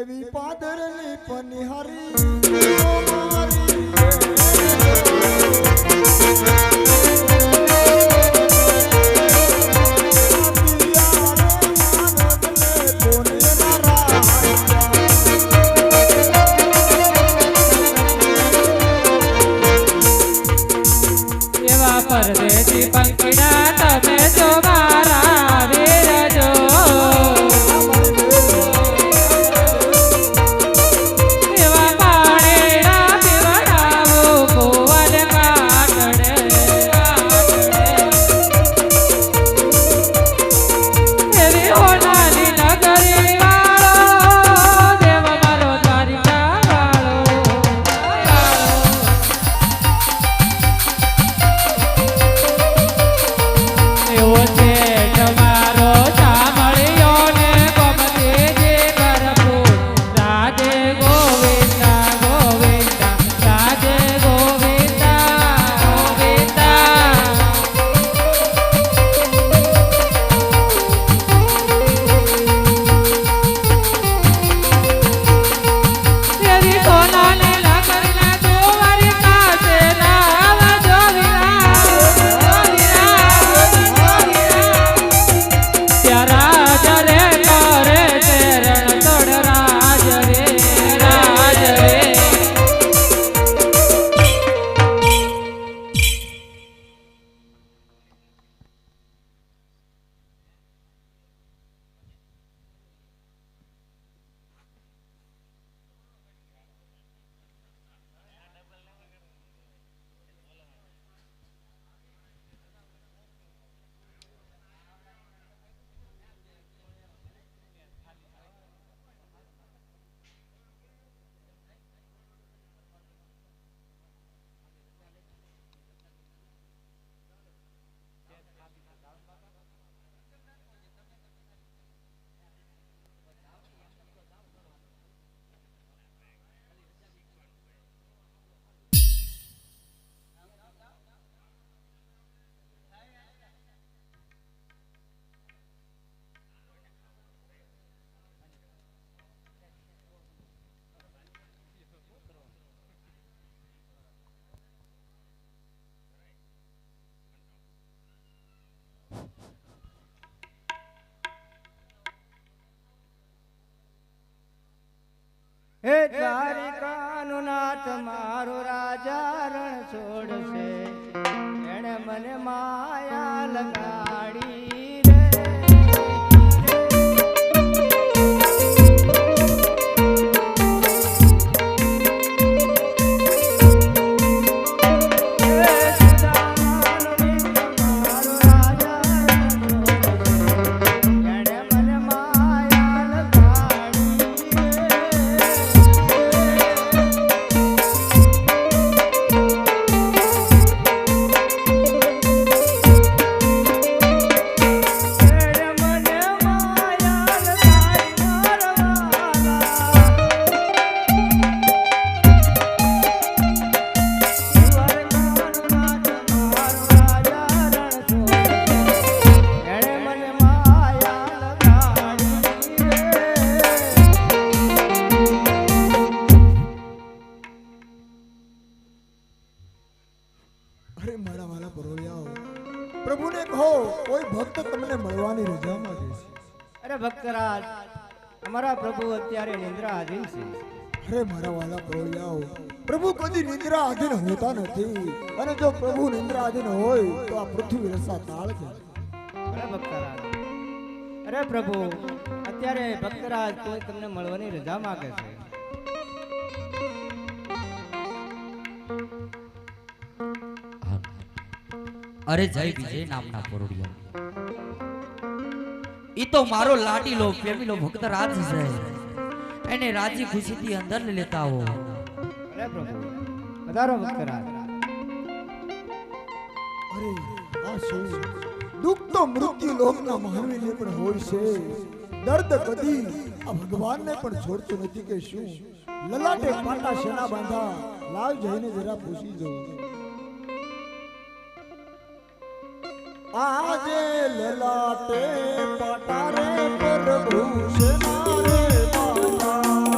એવી પાદરની પનિહારી પરદેશી પંખીડા તમે જો મારા વીર જો એવા પાણીના પીવડાવો કુંવર કાટડે એવી હોનાની નગરી વાળો દેવ મારો દ્વારિકા વાળો હે દ્વારિકાનો નાથ મારો રાજા રણ છોડશે એણે મને માયા લગાડી રે પ્રભુને કહો કોઈ ભક્ત તમને મળવાની રજા માંગે છે। અરે ભક્તરાજ અમારા પ્રભુ અત્યારે નિંદ્રા આધીન છે। અરે મારા વાલા પ્રોળિયાઓ પ્રભુ કદી નિંદ્રા આધીન હોતા નથી અને જો પ્રભુ નિંદ્રા આધીન હોય તો આ પૃથ્વી રસા તાળ છે। અરે ભક્તરાજ અરે પ્રભુ અત્યારે ભક્તરાજ કોઈ તમને મળવાની રજા માંગે છે। અરે જય વિજય નામના પરોડિયા ઈ તો મારો લાડીલો પ્રેમીલો ભક્ત રાજ છે એને રાજી ખુશીથી અંદર લેતા હો। અરે પ્રભુ પધારો ભક્તરાજ। અરે આ શું દુઃખ તો મૃત્યુ લોકના માનવીને પણ હોય છે દર્દ કદી આ ભગવાનને પણ છોડતું નથી કે શું લલાટે પાટા શેના બાંધા લાવ જઈને જરા પૂછી જવું। આજે લલાટે પાટા રે પ્રભુ શેના રે બાંધા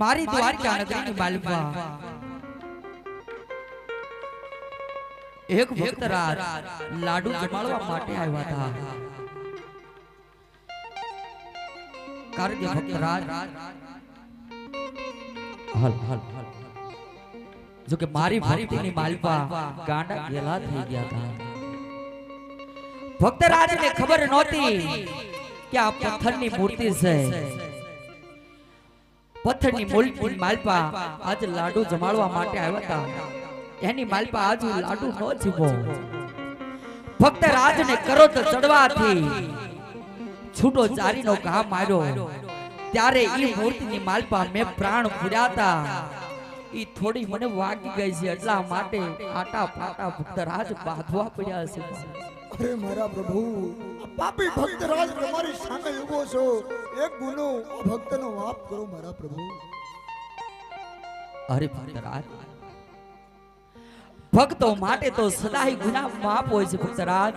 મારી દ્વારકા નગરીની માલિકા એક ભક્તરાજ લાડુ જમાડવા માટે આવ્યા હતા. કારણ કે ભક્તરાજ જો કે મારી ભક્તિની માલિકા ગાંડા ગેલા થઈ ગયા હતા. ભક્તરાજને ખબર નહોતી કે આ પથ્થરની મૂર્તિ છે. પથ્થરની મૂર્તિની માલિકા આજ લાડુ જમાડવા માટે આવ્યા હતા. એની માલિકા આજ લાડુ ન જીવો. ભક્તરાજને કરોત ચડવાથી છૂટો ચારીનો ઘા માર્યો. ત્યારે ઈ મૂર્તિની માલિકા મેં પ્રાણ પૂર્યા હતા. ઈ થોડી મને વાગી ગઈ છે એટલા માટે આટા પાટા ભક્તરાજ બાંધવા પડ્યા છે. અરે મારા પ્રભુ, આ પાપી ભક્તરાજ તમારી સામે ઉભો છો. એક ગુનો ભક્તનો માફ કરો મારા પ્રભુ. અરે ભક્તરાજ, ભક્તો માટે તો સદાય ગુનાહ માફ હોય છે. ભક્તરાજ,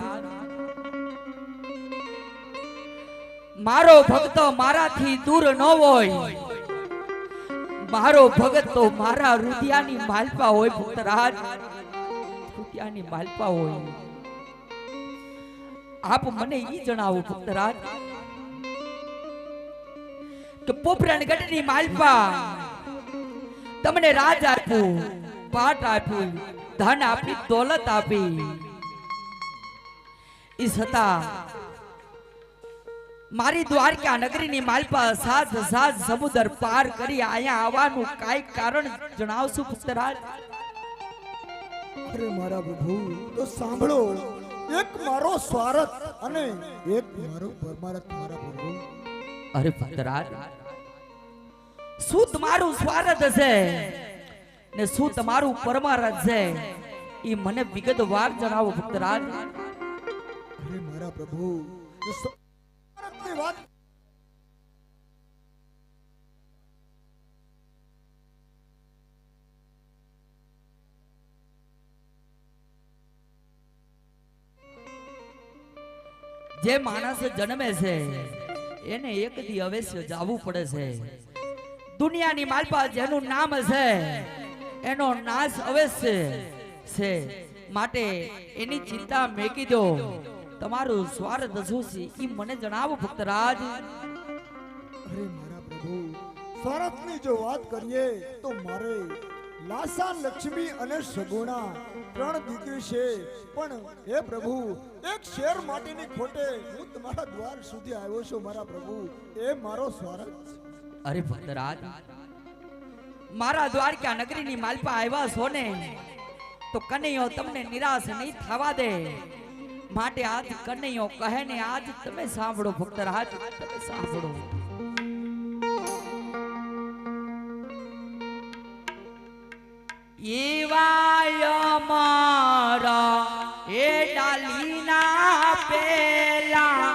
મારો ભક્ત મારાથી દૂર ન હોય. મારો ભગત તો મારા હૃદયની માલિકા હોય. ભક્તરાજ, હૃદયની માલિકા હોય. આપ મને ઈ જણાવો ભક્તરાજ કે પોપરણ ગઢની માલિકા તમને રાજ આપ્યું, પાટ આપ્યું, ધન આપી, દોલત આપી. ઈ છતાં મારી દ્વારકા નગરીની માલિકા સાત સાત સમુદ્ર પાર કરી અહીંયા આવવાનું કાઈ કારણ જણાવશું ભક્તરાજ? અરે મારા પ્રભુ, તો સાંભળો. એક મારો સ્વાર્થ અને એક મારો પરમાર્થ મારા પ્રભુ. અરે ભક્તરાજ, શું તમારું સ્વાર્થ છે ને શું તમારું પરમાર્થ છે ઈ મને વિગતવાર જણાવો ભક્તરાજ. અરે મારા પ્રભુ, જો સ્વાર્થની વાત જે માણસ જન્મે છે એને એક દી અવશ્ય જાવું પડે છે. દુનિયાની માલિકા જેનું નામ છે એનો નાશ અવશ્ય છે. માટે એની ચિંતા મેકી દો. તમારું સ્વાર્થ શું છે ઈ મને જણાવો ભક્તરાજ. અરે મારા પ્રભુ, સ્વાર્થની જો વાત કરીએ તો મારે લાસા, લક્ષ્મી અને સગુણા 3 દીકરી છે. પણ હે પ્રભુ, એક શેર માટેની ખોટે હું તમારા દ્વાર સુધી આવ્યો છું મારા પ્રભુ. એ મારો સ્વાર્થ. અરે ભક્તરાજ, મારા દ્વારકા નગરીની માલિકા આવ્યા છો ને તો કનૈયો તમને નિરાશ નહીં થવા દે. માટે આજ કનૈયો કહે ને આજ તમે સાંભળો ભક્તરાજ, તમે સાંભળો. એવાય મારા એ ડાલીના પેલા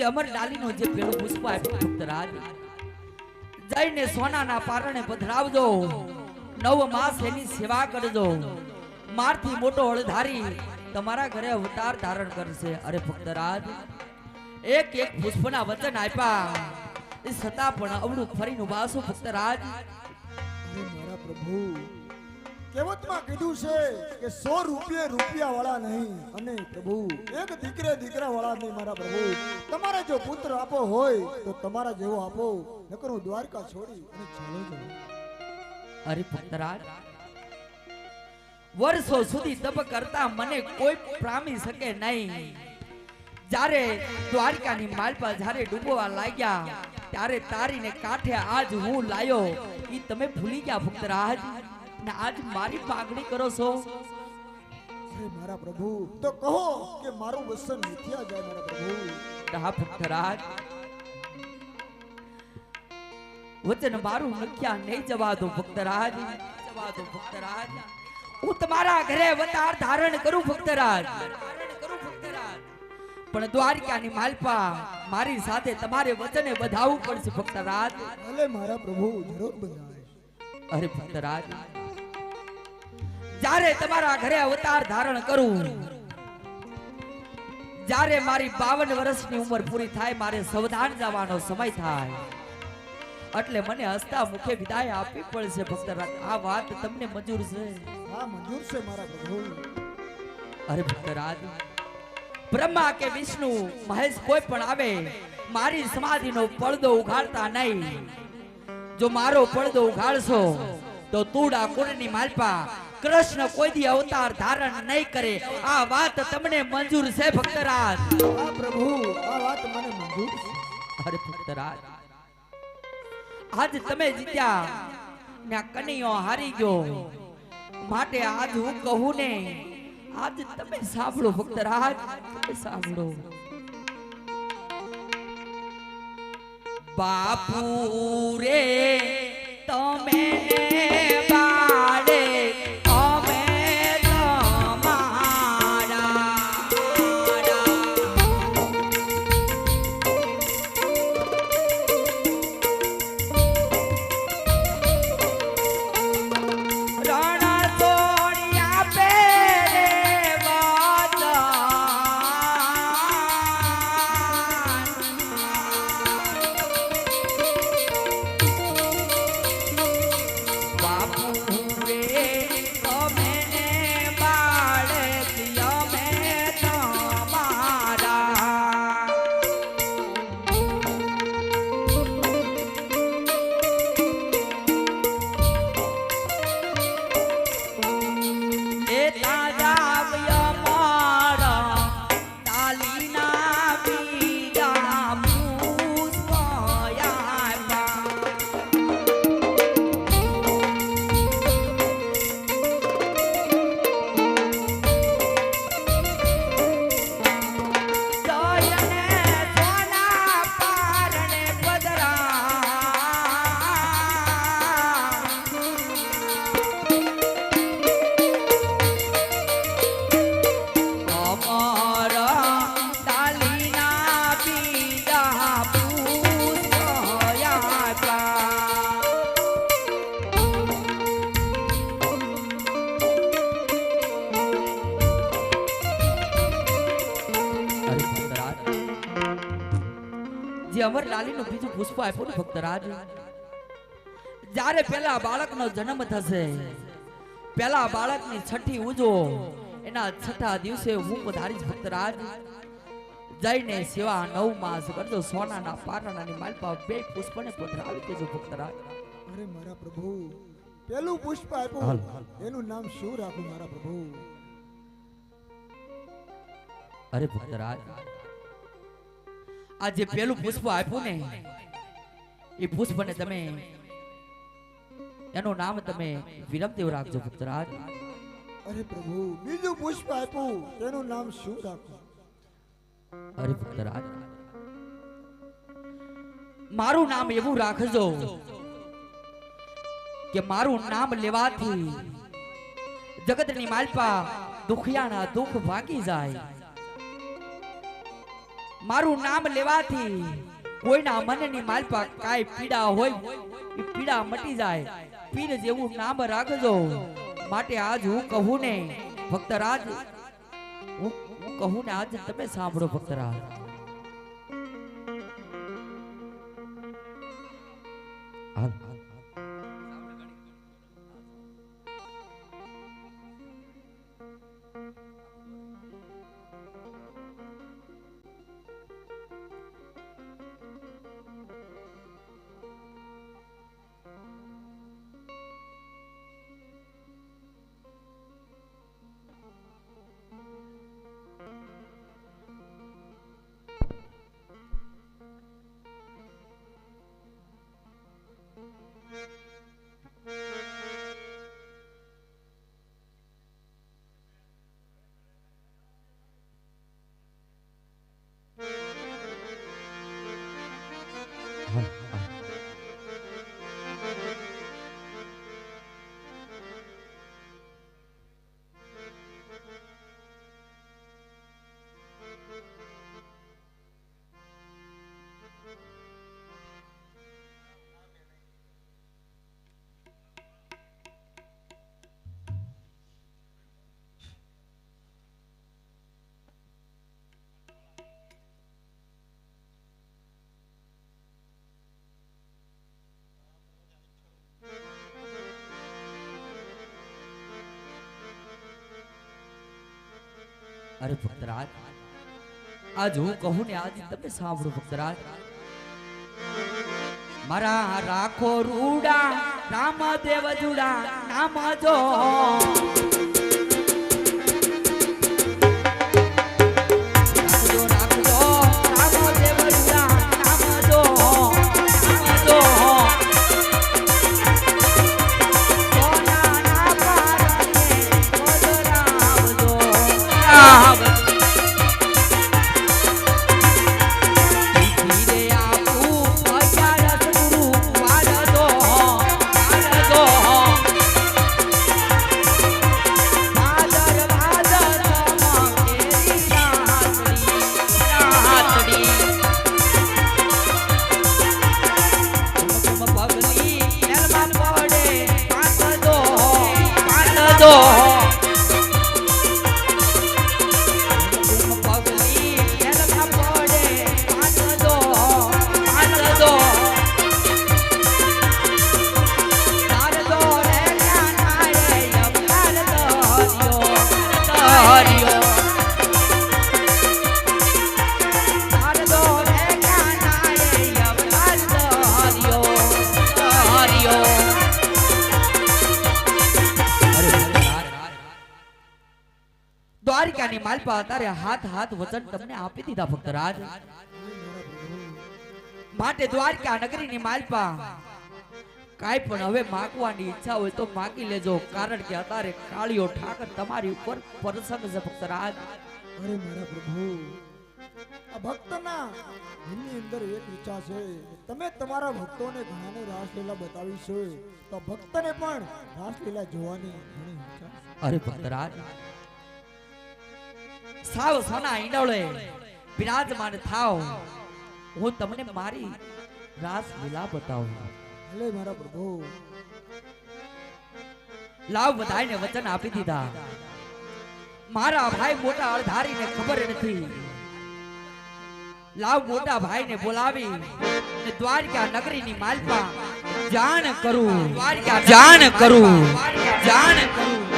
અમર ડાલીનો જે પેલું પુષ્પ આપ્યું ભક્તરાજ, જઈને સોનાના પારણે પધરાવજો. 9 માસ એની સેવા કરજો. મારથી મોટો હળધારી તમારા ઘરે અવતાર ધારણ કરશે. અરે ભક્તરાજ, એક એક પુષ્પના વચન આપ્યા એ છતાં પણ અવળું ફરીને વાસો ભક્તરાજ. અરે મારા પ્રભુ, કહેવતમાં કીધું છે કે 100 રૂપિયા રૂપિયા વાળા નહીં અને પ્રભુ એક દીકરા વાળા નહીં મારા પ્રભુ. તમારે જો પુત્ર આપો હોય તો તમારા જેવો આપો, નકર હું દ્વારકા છોડી અને ચાલો જાઉં. અરે ભક્તરાજ, વર્ષો સુધી તપ કરતા મને કોઈ પામી શકે નહીં. જ્યારે દ્વારકાની માલિકા જ્યારે ડૂબવા લાગ્યા ત્યારે તારીને કાંઠે આજ હું લાયો ઈ તમે ભૂલી ગયા ભક્તરાજ ને આજ મારી માગણી કરો છો. અરે મારા પ્રભુ, તો કહો કે મારું વસન મિથ્યા જાય મારા પ્રભુ. હા ભક્તરાજ, વચન મારું નખ્યા નહીં જવા દો ભક્તરાજ, જવા દો ભક્તરાજ. હું તમારા ઘરે અવતાર ધારણ કરું ભક્તરાજ, પણ દ્વારકાની માલપા મારી સાથે તમારે વચને બધાવવું પડશે ભક્તરાજ. ભલે મારા પ્રભુ, જરૂર બંધાય. અરે ભક્તરાજ, જ્યારે તમારા ઘરે અવતાર ધારણ કરું, જ્યારે મારી 52 વર્ષની ઉંમર પૂરી થાય, મારે સંવધાન જવાનો સમય થાય, એટલે મને હસતા મુખે વિદાય આપવી પડશે ભક્તરાજ. આ વાત તમને મંજૂર છે? હા, મંજૂર છે મારા પ્રભુ. અરે ભક્તરાજ, બ્રહ્મા કે વિષ્ણુ મહેશ કોઈ પણ આવે, મારી સમાધિનો પડદો ઉઘાડતા નહીં. જો મારો પડદો ઉઘાડશો તો તુડા કુળની માલપા કૃષ્ણ કોઈ દી અવતાર ધારણ નહીં કરે. આ વાત તમને મંજૂર છે ભક્તરાજ? હા પ્રભુ, આ વાત મને મંજૂર છે. અરે ભક્તરાજ, આજ તમે જીત્યા ને આ કનૈયો હારી ગયો, માટે આજ હું કહું ને, આજ તમે સાંભળો ભક્તરાજ, તમે સાંભળો. બાપુ રે તમે બાળે અમે તમારા. રણ તોડ્યા પેરે જે અમરલાલીનું બીજું પુષ્પ આપ્યું ને ભક્તરાજ, જ્યારે પેલા બાળકનો જન્મ થશે, પેલા બાળકની છઠ્ઠી ઉજો, એના છઠ્ઠા દિવસે હું પધારીશ ભક્તરાજ. જઈને સેવા 9 માસ કરજો. સોનાના પારણાની માલપા 2 પુષ્પને પધરાવી દેજો ભક્તરાજ. અરે મારા પ્રભુ, પેલું પુષ્પ આપ્યું, એનું નામ શું રાખું મારા પ્રભુ? અરે ભક્તરાજ, આ જે પેલું પુષ્પ આપ્યું ને, એ પુષ્પને તમે એનું નામ તમે વિરમદેવ રાખજો ભક્તરાજ. અરે પ્રભુ, બીજું પુષ્પ આપ્યું, તેનું નામ શું રાખું? અરે ભક્તરાજ, મારું નામ એવું રાખજો કે મારું નામ લેવાથી જગતની માલપા દુખિયાના દુઃખ ભાગી જાય. મારું નામ લેવાથી કોઈના મનની માલપા કાઈ પીડા હોય એ પીડા મટી જાય. પીર જેવું નામ રાખજો. માટે આજ હું કહું ને ભક્તરાજ, હું કહું ને આજ તમે સાંભળો ભક્તરાજ. હાલ અરે ભક્તરાજ, આજ હું કહું ને આજ તમે સાંભળો ભક્તરાજ. મારા રાખો રૂડા રામદેવ જુડા નામ જો દ્વારિકાની માલપા તારે હાથ હાથ વચન તમને આપી દીધા ભક્તરાજ. માટે દ્વારકા નગરીની માલપા કાઈ પણ હવે માગવાની ઈચ્છા હોય તો માગી લેજો, કારણ કે અત્યારે કાળિયો ઠાકર તમારી ઉપર પ્રસન્ન છે ભક્તરાજ. અરે મારા પ્રભુ, આ ભક્તના દિલની અંદર એક ઈચ્છા છે, તમે તમારા ભક્તોને ઘણાને રાસલીલા બતાવી છે, તો ભક્તને પણ રાસલીલા જોવાની ઘણી ઈચ્છા છે. અરે ભક્તરાજ, સાવ સોના ઈંડોળે બિરાજમાન થાવ, હું તમને મારી રાસ લીલા બતાવું. ભલે મારા પ્રભુ. લાવ બધાને વચન આપી દીધા. મારા ભાઈ મોટા અળધારીને ખબર નથી. લાવ મોટા ભાઈને બોલાવી ને દ્વારકા નગરીની માલપા જાણ કરું, દ્વારકા જાણ કરું, જાણ કરું.